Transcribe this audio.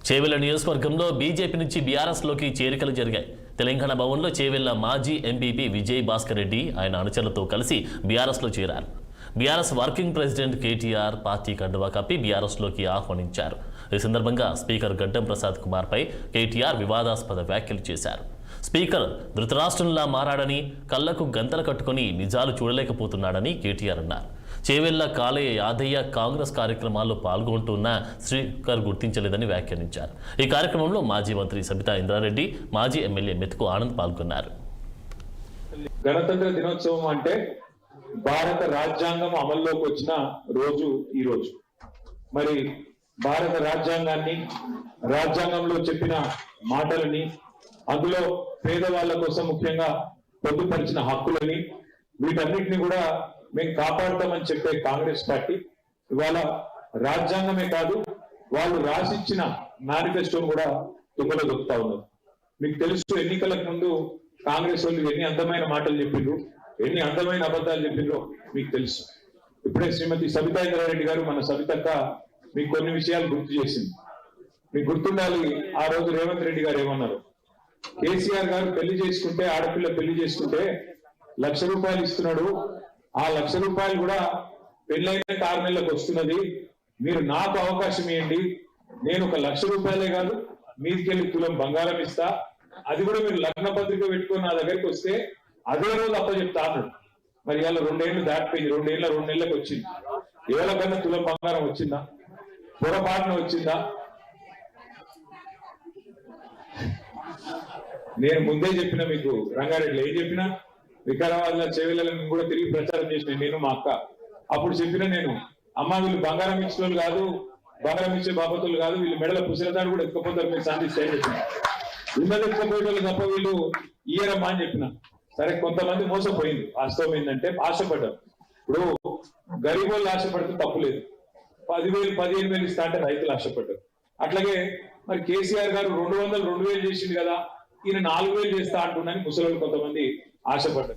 చేవెళ్ల నియోజకవర్గంలో బీజేపీ నుంచి బీఆర్ఎస్ లోకి చేరికలు జరిగాయి. తెలంగాణ భవన్లో చేవెళ్ల మాజీ ఎంపీపీ విజయ్ భాస్కర్ రెడ్డి ఆయన అనుచరులతో కలిసి బీఆర్ఎస్ లో చేరారు. BRS working president KTR party కండువా కప్పి బీఆర్ఎస్ లోకి ఆహ్వానించారు. ఈ సందర్భంగా స్పీకర్ గడ్డం ప్రసాద్ కుమార్ పై కేటీఆర్ వివాదాస్పద వ్యాఖ్యలు చేశారు. స్పీకర్ ధృతరాష్ట్రంలా మారాడని, కళ్లకు గంతలు కట్టుకుని నిజాలు చూడలేకపోతున్నాడని కేటీఆర్ అన్నారు. చేవెళ్ల కాళయ్య యాదయ్య కాంగ్రెస్ కార్యక్రమాల్లో పాల్గొంటున్న స్పీకర్ గుర్తించలేదని వ్యాఖ్యానించారు. ఈ కార్యక్రమంలో మాజీ మంత్రి సబితా ఇంద్రారెడ్డి, మాజీ ఎమ్మెల్యే మెతుకు ఆనంద్ పాల్గొన్నారు. గణతంత్ర దినోత్సవం అంటే భారత రాజ్యాంగం అమల్లోకి వచ్చిన రోజు ఈ రోజు. మరి భారత రాజ్యాంగాన్ని, రాజ్యాంగంలో చెప్పిన మాటలని, అందులో పేదవాళ్ల కోసం ముఖ్యంగా పొందుపరిచిన హక్కులని, వీటన్నిటిని కూడా మేము కాపాడుతామని చెప్పే కాంగ్రెస్ పార్టీ ఇవాళ రాజ్యాంగమే కాదు, వాళ్ళు రాసిచ్చిన మేనిఫెస్టోను కూడా తుమ్మలో దొక్కుతా ఉన్నారు. మీకు తెలుసు, ఎన్నికలకు ముందు కాంగ్రెస్ వాళ్ళు ఎన్ని అందమైన మాటలు చెప్పిండ్రు, ఎన్ని అందమైన అబద్ధాలు చెప్పిండ్రో మీకు తెలుసు. ఇప్పుడే శ్రీమతి సబితా ఇంద్రారెడ్డి గారు, మన సబితక్క మీకు కొన్ని విషయాలు గుర్తు చేసింది. మీకు గుర్తుండాలి, ఆ రోజు రేవంత్ రెడ్డి గారు ఏమన్నారు, కేసీఆర్ గారు పెళ్లి చేసుకుంటే, ఆడపిల్ల పెళ్లి చేసుకుంటే ₹1,00,000 ఇస్తున్నాడు, ఆ ₹1,00,000 కూడా పెళ్ళైన 6 నెలలకు వస్తున్నది, మీరు నాకు అవకాశం ఇవ్వండి, నేను ఒక ₹1,00,000 కాదు మీదికెళ్ళి తులం బంగారం ఇస్తా, అది కూడా మీరు లగ్న పత్రిక పెట్టుకొని నా దగ్గరికి వస్తే అదే రోజు అప్పచెప్తా అన్నాడు. మరి ఇవాళ 2 ఏళ్ళు దాటిపోయింది, 2 నెలలకు వచ్చింది. ఎవరికన్నా తులం బంగారం వచ్చిందా? పొరపాటున వచ్చిందా? నేను ముందే చెప్పిన మీకు, రంగారెడ్డిలో ఏం చెప్పినా, వికారాబాద్ లో చేవెళ్ళని కూడా తిరిగి ప్రచారం చేసిన నేను, మా అక్క. అప్పుడు చెప్పిన నేను, అమ్మ వీళ్ళు బంగారం ఇచ్చిన వాళ్ళు కాదు, బంగారం ఇచ్చే బాపతులు కాదు, వీళ్ళు మెడల పుసిరదాడు కూడా ఎత్తుకపోతారు, మీరు సాధిస్తాయని చెప్పిన. ఉన్నది ఎత్తుకపోయేటోళ్ళు తప్ప వీళ్ళు ఇయ్యరమ్మా అని చెప్పిన. సరే, కొంతమంది మోసపోయింది. వాస్తవం ఏంటంటే ఆశపడ్డారు. ఇప్పుడు గరీబ్ వాళ్ళు ఆశపడితే తప్పు లేదు, 10,000 15,000 ఇస్తా అంటే రైతులు ఆశపడ్డారు. అట్లాగే మరి కేసీఆర్ గారు 200 2,000 చేసింది కదా, ఈయన 4,000 చేస్తా అంటున్నాని ముసలి కొంతమంది ఆశపడ్డారు.